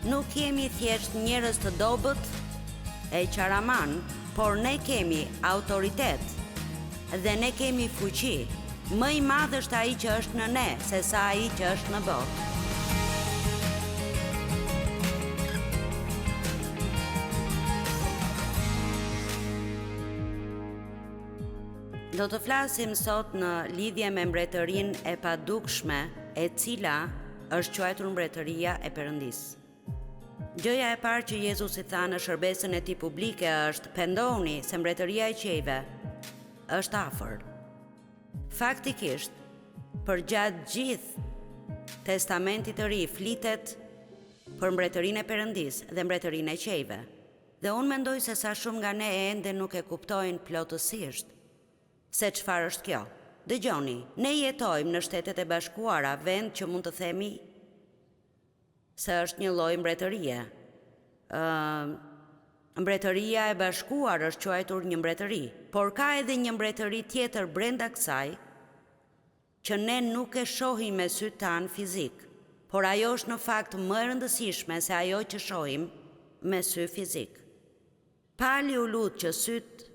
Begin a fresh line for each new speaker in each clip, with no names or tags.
Nuk kemi thjesht njerëz të dobët e qaraman, por ne kemi autoritet dhe ne kemi fuqi. Më i madh është ai që është në ne, se sa ai që është në botë. Do të flasim sot në lidhje me mbretërinë e padukshme, e cila është quajtur mbretëria e Perëndisë. Gjëja e parë që Jezusi tha në shërbesën e tij publike është: pendohuni se mbretëria e qiejve është afër. Faktikisht, përgjatë gjithë Testamentit të Ri flitet për mbretërinë e Perëndisë dhe mbretërinë e qiejve. Dhe unë mendoj se sa shumë nga ne ende nuk e kuptojnë plotësisht se çfarë është kjo. Dëgjoni, ne jetojmë në Shtetet e Bashkuara, vend që mund të themi se është një lloj mbretërie. Mbretëria e Bashkuar është quajtur një mbretëri, por ka edhe një mbretëri tjetër brenda kësaj që ne nuk e shohim me sytë tanë fizik, por ajo është në fakt më e rëndësishme se ajo që shohim me sy fizik. Pali u lut që sytë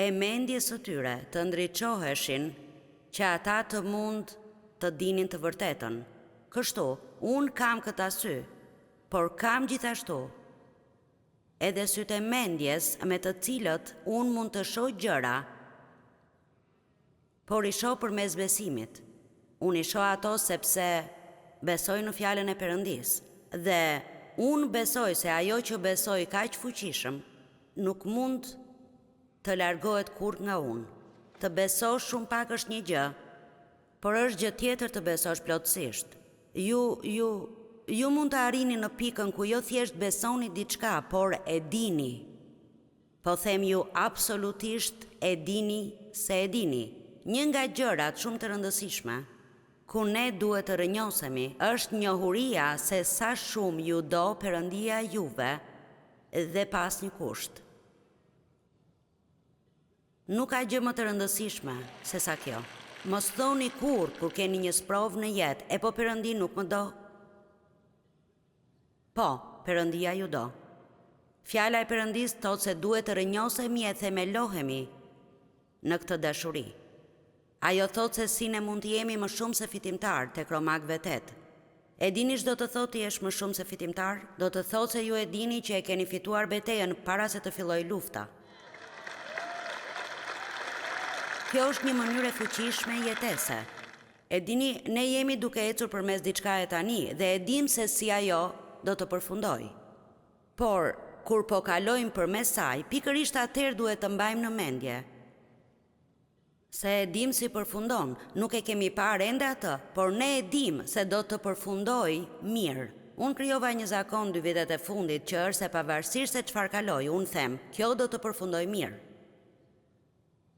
e mendjes së tyre të ndriçoheshin, që ata të mund të dinin të vërtetën. Kështu, unë kam këta sy, por kam gjithashtu edhe sytë e mendjes me të cilët unë mund të shoh gjëra, por i shoh përmes besimit. Unë i shoh ato sepse besoj në fjalën e Perëndisë dhe unë besoj se ajo që besoj kaq fuqishëm nuk mund të largohet kur nga unë. Të besosh shumë pak është një gjë, por është gjë tjetër të besosh plotësisht. Ju mund të arrini në pikën ku jo thjesht besoni diçka, por e dini. Po them ju absolutisht e dini se e dini. Një nga gjërat shumë të rëndësishme ku ne duhet të rënjosemi është njohuria se sa shumë ju do Perëndia juve dhe pas një kusht. Nuk ka gjë më të rëndësishme se sa kjo. Mos thoni kur keni një sprovë në jetë, e po Perëndia nuk më do. Po, Perëndia ju do. Fjala e Perëndisë thotë se duhet të rënjosemi e themelohemi në këtë dashuri. Ajo thotë se si ne mund të jemi më shumë se fitimtar tek Romakëve 8. E dini ç'do të thotë jesh më shumë se fitimtar? Do të thotë se ju e dini që e keni fituar betejën para se të fillojë lufta. Kjo është një mënyrë e fuqishme jetese. E dini, ne jemi duke ecur përmes diçka e tani dhe e dim se si ajo do të përfundoj. Por, kur po kalojmë përmes saj, pikërisht atëherë duhet të mbajmë në mendje se e dim si përfundon. Nuk e kemi parë ende atë, por ne e dim se do të përfundoj mirë. Unë krijova një zakon 2 vitet e fundit që është se pavarësisht se çfarë kaloj, unë them, kjo do të përfundoj mirë.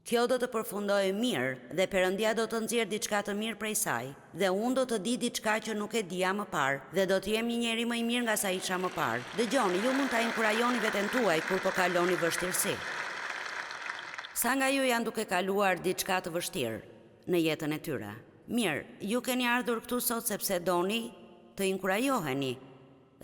Kjo do të përfundojë mirë dhe Perëndia do të nxjerrë diçka të mirë prej saj dhe unë do të di diçka që nuk e dija më parë dhe do të jem një njeri më i mirë nga sa isha më parë. Dëgjoni, ju mund ta inkurajoni veten tuaj kur po kaloni vështirësi. Sa nga ju janë duke kaluar diçka të vështirë në jetën e tyre? Mirë, ju keni ardhur këtu sot sepse doni të inkurajoheni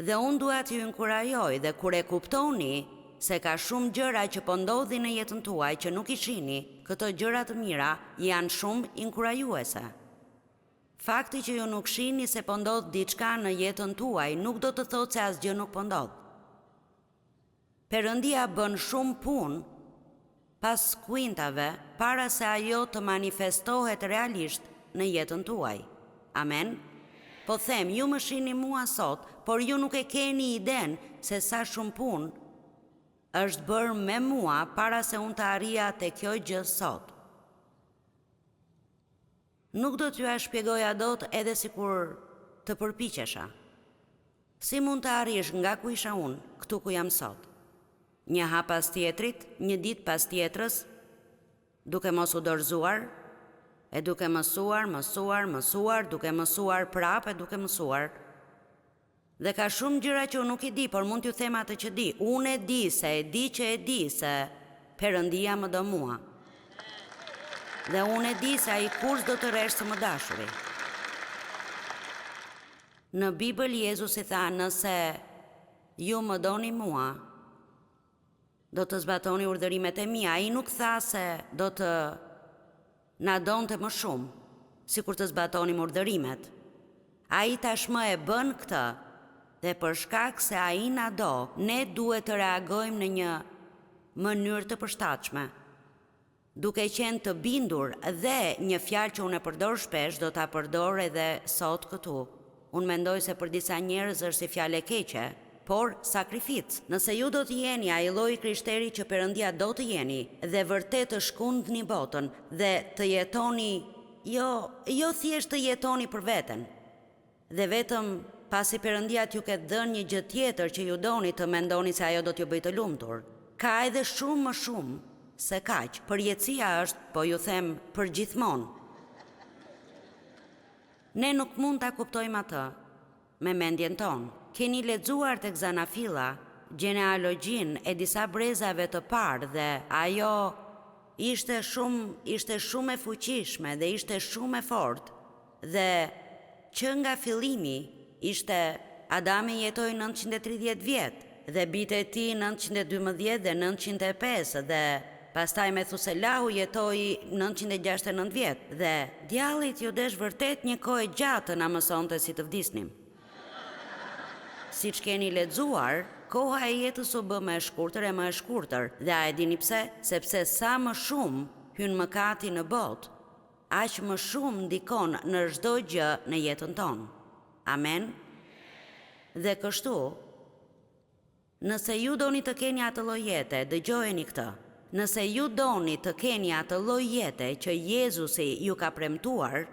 dhe unë dua t'ju inkurajoj dhe kur e kuptoni se ka shumë gjëra që po ndodhin në jetën tuaj që nuk i shihni, këto gjëra të mira janë shumë inkurajuese. Fakti që ju nuk shihni se po ndodh diçka në jetën tuaj nuk do të thotë se asgjë nuk po ndodh. Perëndia bën shumë punë pas skuintave para se ajo të manifestohet realisht në jetën tuaj. Amen. Po them, ju më shihni mua sot, por ju nuk e keni iden se sa shumë punë është bërë me mua para se unë të arria te kjo gjë sot. Nuk do t'ju shpjegoja dot edhe sikur të përpiqesha. Si mund të arrish nga ku isha unë, këtu ku jam sot? Një hap pas tjetrit, një ditë pas tjetrës, duke mos u dorëzuar, e duke mësuar, duke mësuar prapë e duke mësuar. Dhe ka shumë gjëra që unë nuk i di, por mund t'ju them atë që di. Unë e di se e di që e di se Perëndia më do mua. Dhe unë e di se ai kush do të rresh së më dashuri. Në Bibël Jezusi tha, nëse ju më doni mua, do të zbatoni urdhërimet e mia. Ai nuk tha se do të na donte më shumë, sikur të zbatonim urdhërimet. Ai tashmë e bën këtë, dhe për shkak se ai na do, ne duhet të reagojmë në një mënyrë të përshtatshme. Duke qenë të bindur, dhe një fjalë që unë e përdor shpesh, do ta përdor edhe sot këtu. Unë mendoj se për disa njerëz është si fjalë e keqe, por sakrificë. Nëse ju do të jeni ai lloji krishteri që Perëndia do të jeni, dhe vërtet të shkundni botën dhe të jetoni, jo thjesht të jetoni për veten, dhe vetëm pasi Perëndia t'ju ketë dhënë një gjë tjetër që ju doni, të mendoni se ajo do t'ju bëjë të lumtur. Ka edhe shumë më shumë se kaq. Përjetësia është, po ju them, për gjithmonë. Ne nuk mund ta kuptojmë atë me mendjen tonë. Keni lexuar tek Zanafilla gjenealogjin e disa brezave të parë, dhe ajo ishte shumë e fuqishme dhe ishte shumë e fortë, dhe që nga fillimi ishte Adami jetoi 930 vjet, dhe bitë e tij 912 dhe 905, dhe pastaj Methuselahu jetoi 969 vjet, dhe djallit ju desh vërtet një kohë gjatë na mësonte si të vdisnim. Siç keni lexuar, koha e jetës u bë më e shkurtër e më e shkurtër, dhe a e dini pse? Sepse sa më shumë hyn mëkati në botë, aq më shumë ndikon në çdo gjë në jetën tonë. Amen. Dhe kështu, nëse ju doni të keni atë lloj jete, dëgjojeni këtë. Nëse ju doni të keni atë lloj jete që Jezusi ju ka premtuar,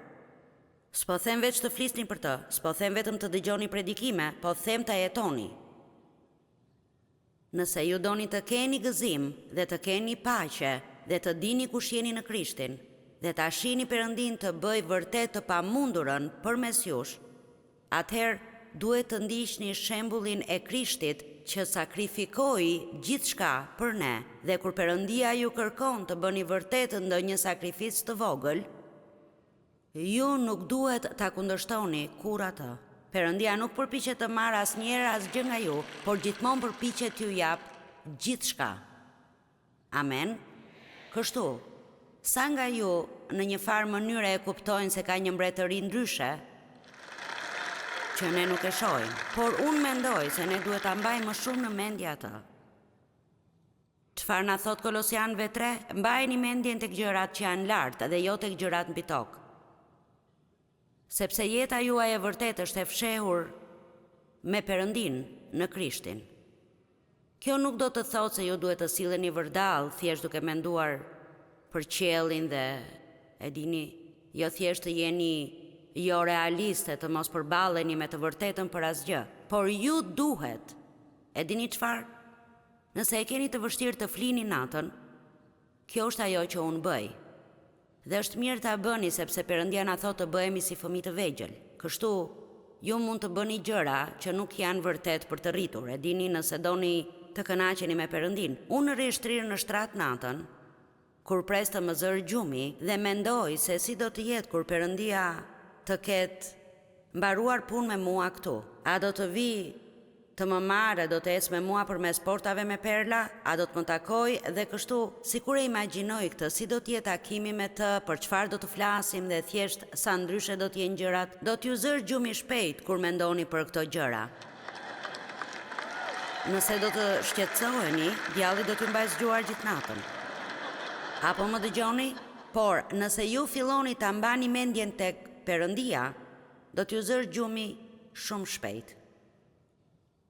s'po them veç të flisni për të, s'po them vetëm të dëgjoni predikime, po them ta jetoni. Nëse ju doni të keni gëzim dhe të keni paqe dhe të dini kush jeni në Krishtin, dhe ta shihni Perëndin të bëj vërtet të pamundurën përmes jush, atëherë duhet të ndiqni shembullin e Krishtit që sakrifikoi gjithçka për ne, dhe kur Perëndia ju kërkon të bëni vërtet ndonjë sakrificë të vogël, ju nuk duhet ta kundërshtoni kur atë. Perëndia nuk përpiqet të marrë asnjëherë asgjë nga ju, por gjithmonë përpiqet t'ju jap gjithçka. Amen. Kështu, sa nga ju në një farë mënyre e kuptojnë se ka një mbretëri ndryshe që ne nuk e shohim, por unë mendoj se ne duhet ta mbajmë më shumë në mendje atë. Çfarë na thot Kolosianëve 3? Mbajeni mendjen tek gjërat që janë lart dhe jo tek gjërat mbi tokë. Sepse jeta juaj e vërtet është e fshehur me Perëndin në Krishtin. Kjo nuk do të thotë se ju duhet të silleni vërdall thjesht duke menduar për qiellin dhe, e dini, jo thjesht të jeni jo realiste, të mos përballeni me të vërtetën për asgjë, por ju duhet, e dini çfarë? Nëse e keni të vështirë të flini natën, kjo është ajo që unë bëj. Dhe është mirë ta bëni sepse Perëndia na thotë të bëhemi si fëmijë të vegjël. Kështu, ju mund të bëni gjëra që nuk janë vërtet për të rritur. E dini, nëse doni të kënaqeni me Perëndin. Unë rrishtrir në shtrat natën, kur pres të më zër gjumi, dhe mendoj se si do të jetë kur Perëndia të ketë mbaruar punë me mua këtu. A do të vi të më marrë, do të ecë me mua përmes portave me perla, a do të më takoj, dhe kështu, sikur e imagjinoj këtë, si do të jetë takimi me të, për çfarë do të flasim, dhe thjesht sa ndryshe do të jenë gjërat, do t'ju zër gjumi shpejt kur mendoni për këto gjëra. Nëse do të shqetësoheni, djalli do t'ju mbajë zgjuar gjithë natën. Apo më dëgjoni? Por nëse ju filloni ta mbani mendjen tek Perëndia, do t'ju zër gjumi shumë shpejt.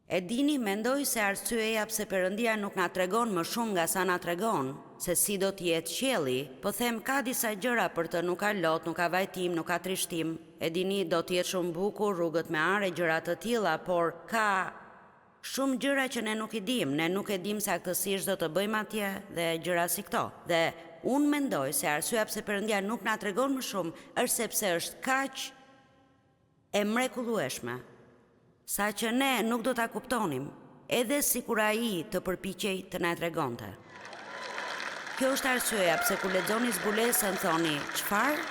E dini, mendoj se arsyeja pse Perëndia nuk na tregon më shumë nga sa na tregon se si do të jetë qielli, po them ka disa gjëra për të, nuk ka lot, nuk ka vajtim, nuk ka trishtim. E dini, do të jetë shumë bukur, rrugët me are, gjëra të tilla, por ka shumë gjëra që ne nuk i dim. Ne nuk e dim saktësisht do të bëjmë atje dhe gjëra si këto. Dhe unë mendoj se arsyeja pse Perëndia nuk na tregon më shumë është sepse është kaq e mrekullueshme, sa që ne nuk do ta kuptonim, edhe sikur ai të përpiqej të na tregonte. Kjo është arsyeja pse kur lexoni zbulesën thoni, çfarë?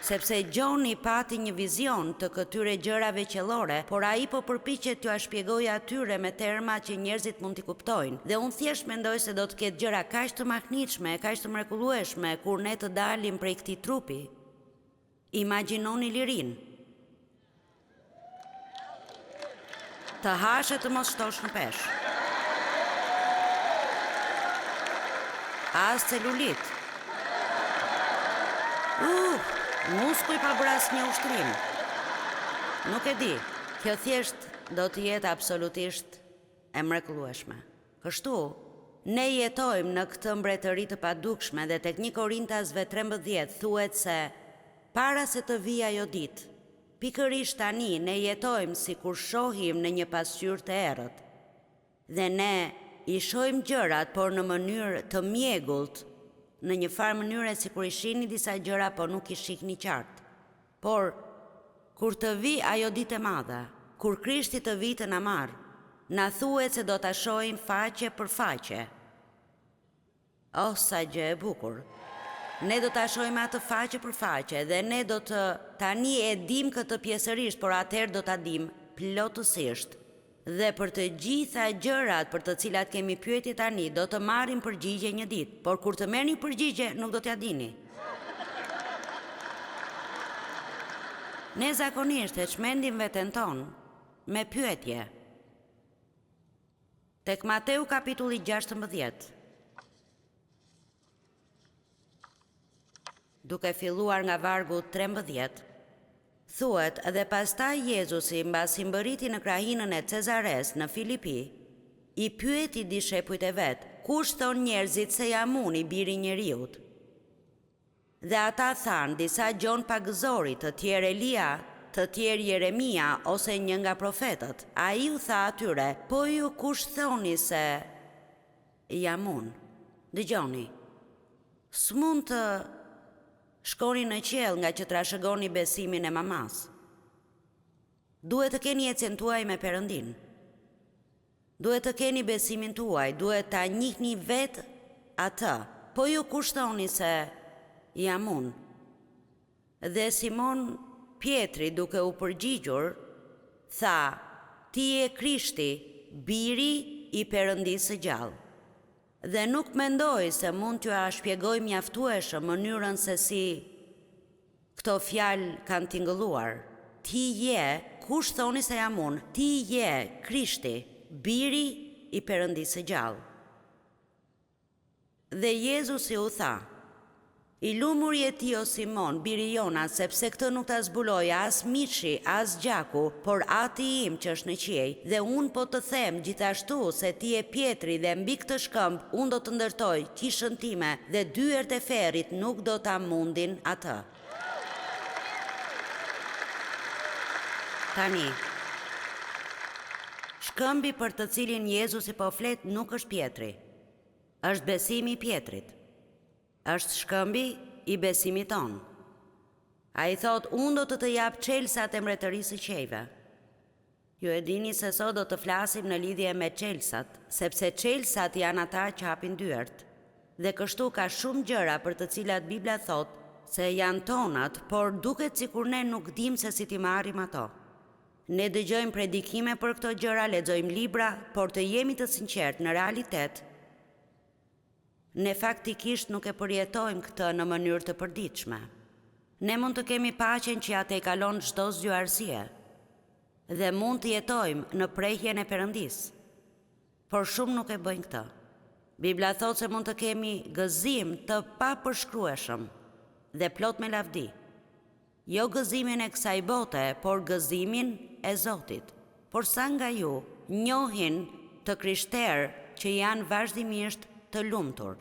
sepse Gjoni pati një vizion të këtyre gjërave qellore, por ai po përpiqet t'ju shpjegojë atyre me terma që njerëzit mund t'i kuptojnë. Dhe unë thjesht mendoj se do të ketë gjëra kaq të mahnitshme, kaq të mrekullueshme kur ne të dalim prej këtij trupi. Imagjinoni lirin. Të hash e të mos shtosh në pesh. As celulit. Muskuj pa bërë asnjë ushtrim. Nuk e di, kjo thjesht do të jetë absolutisht e mrekullueshme. Kështu, ne jetojmë në këtë mbretëri të padukshme dhe tek 1 Korintasve 13 thuhet se para se të vijë ajo ditë, pikërisht tani ne jetojmë sikur shohim në një pasqyrë të errët. Dhe ne i shohim gjërat, por në mënyrë të mjegullt, në një farë mënyre sikur i shihni disa gjëra, por nuk i shihni qartë. Por kur të vi ajo ditë e madhe, kur Krishti të vi të na marrë, na thuhet se do ta shohim faqe për faqe. Oh, sa gjë e bukur! Ne do ta shohim atë faqe për faqe dhe ne do të tani e dim këtë pjesërisht, por atëherë do ta dim plotësisht. Dhe për të gjitha gjërat për të cilat kemi pyetje tani, do të marrim përgjigje një ditë, por kur të merrni përgjigje, nuk do t'ja dini. Ne zakonisht e çmendim veten tonë me pyetje. Tek Mateu kapitulli 16, duke filluar nga vargu 13, thuhet, dhe pastaj Jezusi mbasi mbërriti në krahinën e Cezares në Filipi, i pyeti dishepujt e vet, kush thon njerëzit se jam unë i biri i njeriut? Dhe ata thanë, disa Gjon Pagëzori, të tjerë Elia, të tjerë Jeremia ose një nga profetët. Ai u tha atyre, po ju kush thoni se jam unë? Dëgjoni, s'mund të shkoni në qiell nga që trashëgoni besimin e mamas. Duhet të keni ecën tuaj me Perëndin. Duhet të keni besimin tuaj, duhet ta njihni vetë atë. Po ju kush thoni se jam unë? Dhe Simon Pietri, duke u përgjigjur, tha, ti je Krishti, biri i Perëndisë së gjallë. Dhe nuk mendoj se mund t'ju shpjegoj mjaftueshëm mënyrën se si këto fjalë kanë tingëlluar. Ti je, kush thoni se jam unë, ti je Krishti, biri i Perëndisë së gjallë. Dhe Jezusi u tha, i lumur je ti o Simon, biri jona, sepse këtë nuk ta zbuloi as mishi, as gjaku, por Ati im që është në qiej. Dhe unë po të them gjithashtu se ti je Pietri dhe mbi këtë shkëmb unë do të ndërtoj kishën time dhe dyert e ferrit nuk do ta mundin atë. Tani, shkëmbi për të cilin Jezusi po flet nuk është Pietri, është besimi i Pietrit. Është shkëmbi i besimit ton. A i thot, unë do të jap çelsat e mbretërisë së qejve. Ju e dini se sot do të flasim në lidhje me çelsat, sepse çelsat janë ata që hapin dyert. Dhe kështu ka shumë gjëra për të cilat Bibla thot se janë tonat, por duket sikur ne nuk dim se si t'i marrim ato. Ne dëgjojmë predikime për këto gjëra, lexojmë libra, por të jemi të sinqert në realitet, ne faktikisht nuk e përjetojmë këtë në mënyrë të përditshme. Ne mund të kemi paqen që atë e kalon çdo zgjuarësie dhe mund të jetojmë në prehjen e Perëndisë. Por shumë nuk e bëjnë këtë. Bibla thot se mund të kemi gëzim të papërshkrueshëm dhe plot me lavdi. Jo gëzimin e kësaj bote, por gëzimin e Zotit. Por sa nga ju njohin të krishterë që janë vazhdimisht të lumtur.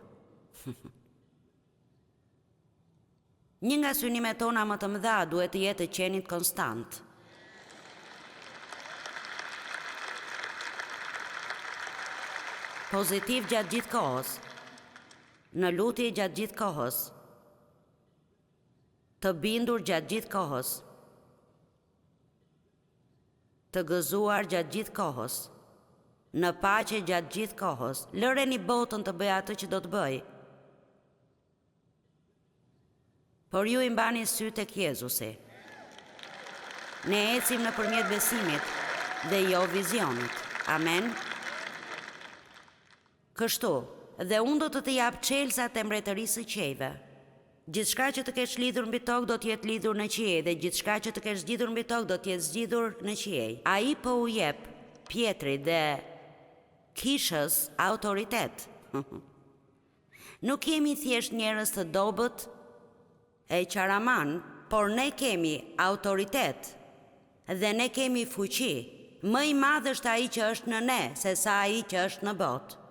Një nga synimet tona më të mëdha duhet të jetë të qenit konstant. Pozitiv gjatë gjithë kohës, në lutje gjatë gjithë kohës, të bindur gjatë gjithë kohës, të gëzuar gjatë gjithë kohës, në paqe gjatë gjithë kohës. Lëreni botën të bëjë atë që do të bëjë. por ju i mbani sy tek Jezusi. Ne ecim nëpërmjet besimit dhe jo vizionit. Amen. Kështu, dhe unë do të jap çelësat e mbretërisë së qiejve. Gjithçka që të kesh lidhur mbi tokë do të jetë lidhur në qiej dhe gjithçka që të kesh zgjidhur mbi tokë do të jetë zgjidhur në qiej. Ai po u jep Pjetrit dhe kishës autoritet. Nuk kemi thjesht njerëz të dobët e qaraman, por ne kemi autoritet dhe ne kemi fuqi. Më i madh është ai që është në ne se sa ai që është në botë.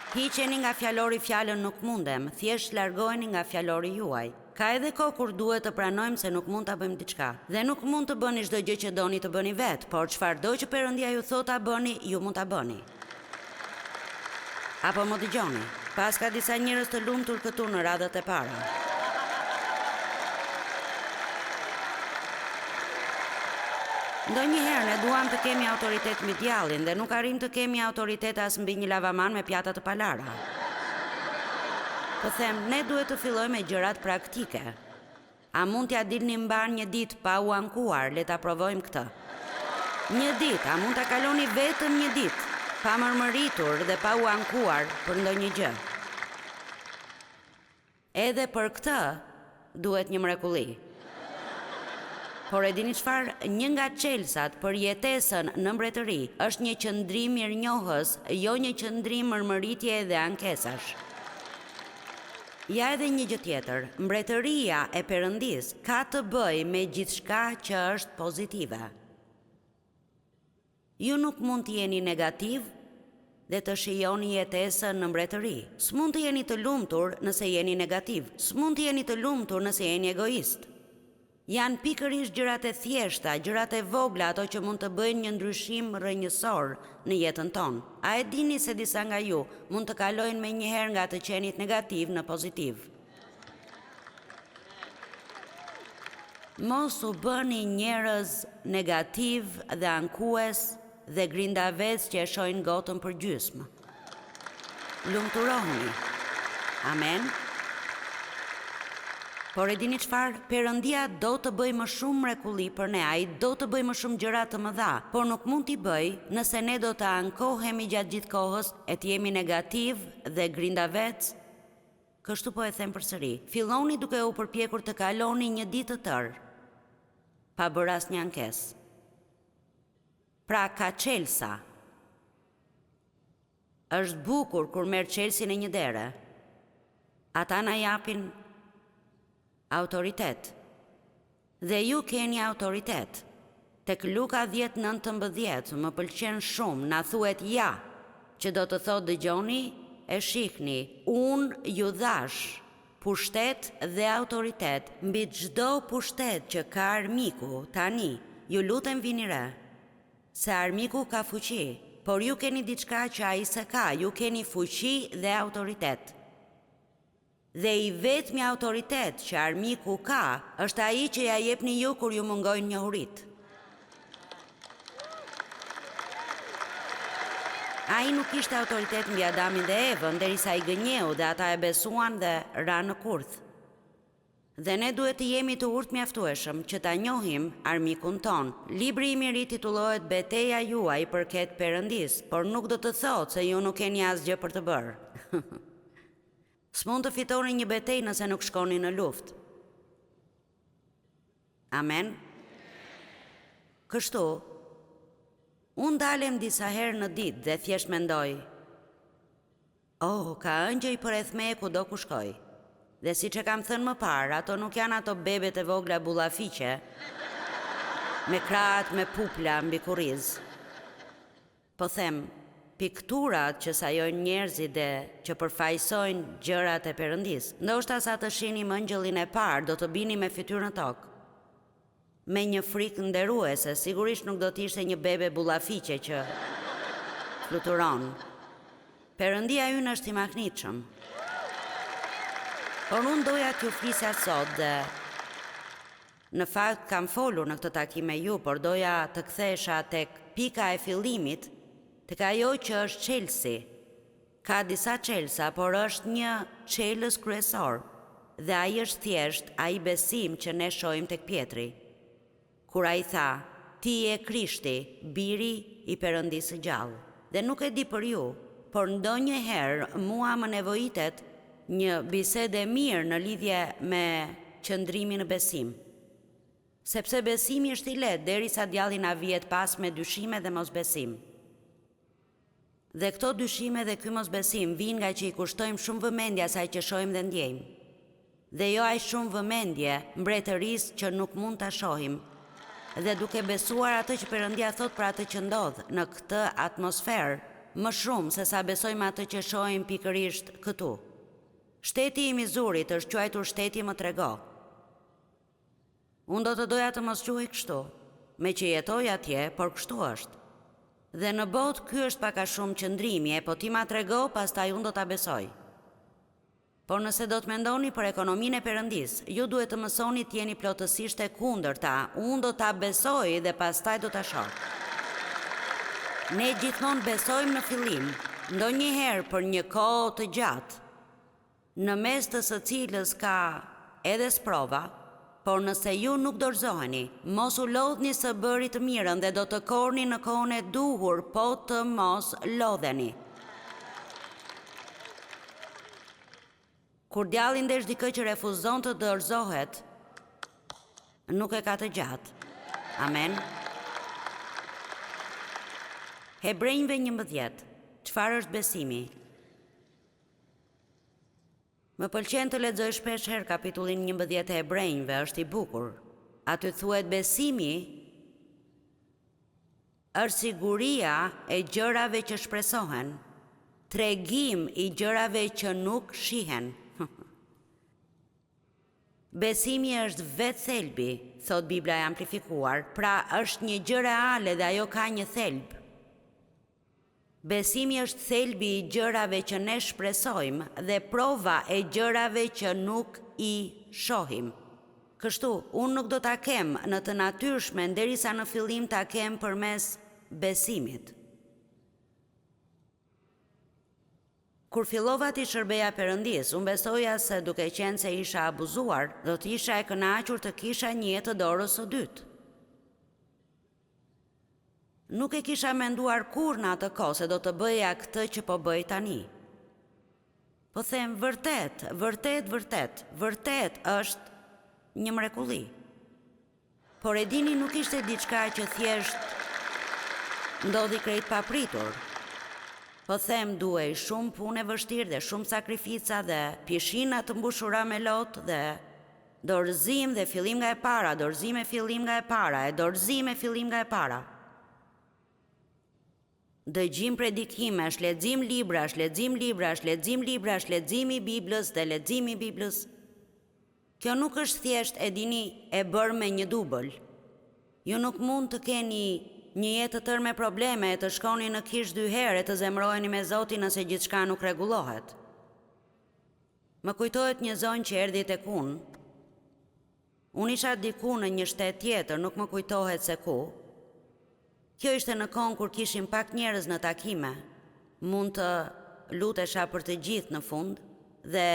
Hiqeni nga fjalori fjalën nuk mundem, thjesht largoheni nga fjalori juaj. Ka edhe kohë kur duhet të pranojmë se nuk mund ta bëjmë diçka. Dhe nuk mund të bëni çdo gjë që doni të bëni vetë, por çfarëdo që Perëndia ju thotë ta bëni, ju mund ta bëni. Apo më dëgjoni, pas ka disa njerëz të lumtur këtu në radhët e para. Ndonjëherë ne duam të kemi autoritet mbi djallin dhe nuk arrim të kemi autoritet as mbi një lavaman me pjata të palara. Po them, ne duhet të fillojmë me gjërat praktike. A mund t'ja dilni mbar një ditë pa u ankuar? Le ta provojmë këtë. Një ditë, a mund ta kaloni vetëm një ditë pa mërmëritur dhe pa u ankuar për ndonjë gjë? Edhe për këtë duhet një mrekulli. Por e dini çfarë? Një nga çelësat për jetesën në mbretëri është një qëndrim mirënjohës, jo një qëndrim mërmëritje dhe ankesash. Ja edhe një gjë tjetër, mbretëria e Perëndis ka të bëjë me gjithçka që është pozitive. Ju nuk mund të jeni negativ dhe të shijoni jetesën në mbretëri. S'mund të jeni të lumtur nëse jeni negativ. S'mund të jeni të lumtur nëse jeni egoist. Janë pikërisht gjërat e thjeshta, gjërat e vogla ato që mund të bëjnë një ndryshim rrënjësor në jetën tonë. A e dini se disa nga ju mund të kalojnë menjëherë nga të qenit negativ në pozitiv? Mos u bëni njerëz negativ dhe ankues dhe grindavec që e shojnë gotën për gjysmë. Lumturohuni. Amen. Por e dini çfarë? Perëndia do të bëjë më shumë mrekulli për ne, ai do të bëjë më shumë gjëra të mëdha, por nuk mund t'i bëjë nëse ne do të ankohemi gjatë gjithë kohës e të jemi negativ dhe grindavec. Kështu po e them përsëri, filloni duke u përpjekur të kaloni një ditë të tërë pa bërë asnjë ankesë. Pra ka çelësa. Është bukur kur merr çelësin e një dere. Ata na japin autoritet. Dhe ju keni autoritet. Tek Luka 10:19 më pëlqen shumë, na thuhet ja, që do të thotë dëgjoni e shihni, unë ju dhash pushtet dhe autoritet mbi çdo pushtet që ka armiku. Tani, ju lutem vini re, se armiku ka fuqi, por ju keni diçka që ai s'e ka, ju keni fuqi dhe autoritet. Dhe i vetmi autoritet që armiku ka, është ai që ja jepni ju kur ju mungojnë njohuritë. Ai nuk kishte autoritet mbi Adamin dhe Evën, derisa i gënjeu dhe ata e besuan dhe ranë në kurth. Dhe ne duhet të jemi të urtë mjaftueshëm që ta njohim armikun ton. Libri i mirë titullohet Betejë juaj përket Perëndis, por nuk do të thotë se ju nuk keni asgjë për të bërë. S'mund të fitoni një betejë nëse nuk shkoni në luftë. Amen. Kështu, unë dalem disa herë në ditë dhe thjesht mendoj, ka ëngjëj përreth meje kudo ku shkoj. Dhe siç e kam thënë më parë, ato nuk janë ato bebet e vogla bullafiqe, me krahët me pupla mbi kurriz. Po them, pikturat që sajojnë njerëzit dhe që përfaqësojnë gjërat e Perëndis. Ndoshta sa të shihnim ëngjëllin e parë, do të bini me fytyrën në tokë. Me një frikë nderuese, sigurisht nuk do të ishte një bebe bullafiqe që fluturon. Perëndia ynë është i mahnitshëm. Por unë doja t'ju flisja sot dhe në fakt kam folur në këtë takim me ju, por doja të kthehesha tek pika e fillimit, tek ajo që është çelësi. Ka disa çelësa, por është një çelës kryesor, dhe ai është thjesht ai besim që ne shohim tek Pjetri. Kur ai tha, ti je Krishti, biri i Perëndisë së gjallë. Dhe nuk e di për ju, por ndonjëherë mua më nevojitet një bisedë e mirë në lidhje me qëndrimin në besim. Sepse besimi është i lehtë derisa djalli na vihet pas me dyshime dhe mosbesim. Dhe këto dyshime dhe ky mosbesim vijnë nga që i kushtojmë shumë vëmendje asaj që shohim dhe ndjejmë. Dhe jo aq shumë vëmendje mbretërisë që nuk mund ta shohim. Dhe duke besuar atë që Perëndia thot për atë që ndodh në këtë atmosferë, më shumë se sa besojmë atë që shohim pikërisht këtu. Shteti i Mizurit është quajtur shteti më trego. Unë do të doja të mos quhej kështu, me që jetoj atje, por kështu është. Dhe në botë ky është pak a shumë qëndrimi, po ti ma trego, pastaj unë do ta besoj. Por nëse do të mendoni për ekonominë e Perëndisë, ju duhet të mësoni të jeni plotësisht e kundërta. Unë do ta besoj dhe pastaj do ta shoh. Ne gjithmonë besojmë në fillim, ndonjëherë për një kohë të gjatë, në mes të së cilës ka edhe sprova, por nëse ju nuk dorëzoheni, mos u lodhni së bëri të mirën dhe do të korni në kohën e duhur, po të mos lodheni. Kur djalli ndesh dikë që refuzon të dorëzohet, nuk e ka të gjatë. Amen. Hebrejve 11. Çfarë është besimi? Më pëlqen të lexoj shpesh herë kapitullin 11 e Hebrejve, është i bukur. Aty thuhet besimi është siguria e gjërave që shpresohen, tregim i gjërave që nuk shihen. Besimi është vetë thelbi, thot Bibla e amplifikuar, pra është një gjë reale dhe ajo ka një thelb. Besimi është thelbi i gjërave që ne shpresojmë dhe prova e gjërave që nuk i shohim. Kështu, unë nuk do ta kem në të natyrshmen derisa në fillim ta kem përmes besimit. Kur fillova të shërbeja Perëndisë, unë besoja se duke qenë se isha abuzuar, do të isha e kënaqur të kisha një jetë të dorës së dytë. Nuk e kisha menduar kur në atë kohë se do të bëja këtë që po bëj tani. Po them vërtet është një mrekulli. Por e dini nuk ishte diçka që thjesht ndodhi krejt papritur. Po them duhej shumë punë e vështirë dhe shumë sakrifica dhe pishina të mbushura me lot dhe dorëzim dhe fillim nga e para, dorëzim e fillim nga e para, e dorëzim e fillim nga e para. Dëgjim predikimesh, lexim librash, leximi i Biblës dhe leximi i Biblës. Kjo nuk është thjesht e dini e bërë me një dubël. Ju nuk mund të keni një jetë të tërë me probleme e të shkoni në kish 2 herë e të zemroheni me Zotin nëse gjithçka nuk rregullohet. Më kujtohet një zonjë që erdhi tek unë. Unë isha diku në një shtet tjetër, nuk më kujtohet se ku. Kjo ishte në kohën kur kishim pak njerëz në takime. Mund të lutesha për të gjithë në fund dhe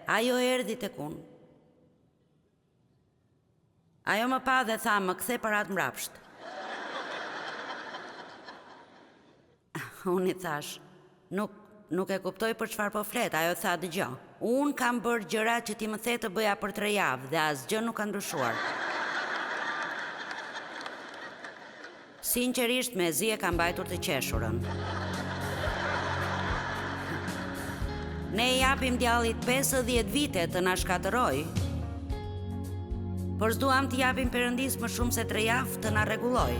ajo erdhi tek unë. Ajo më pa dhe tha, më kthe parat mbrapsht. Unë i thash, nuk e kuptoj për çfarë po flet. Ajo tha, dëgjoj, unë kam bërë gjëra që ti më the të bëja për 3 javë dhe asgjë nuk ka ndryshuar. Sinqerisht mezi e ka mbajtur të qeshurën. Ne i japim djallit 50 vite të na shkatërroj, por s'duam t'i japim Perëndisë më shumë se 3 javë të na rregulloj.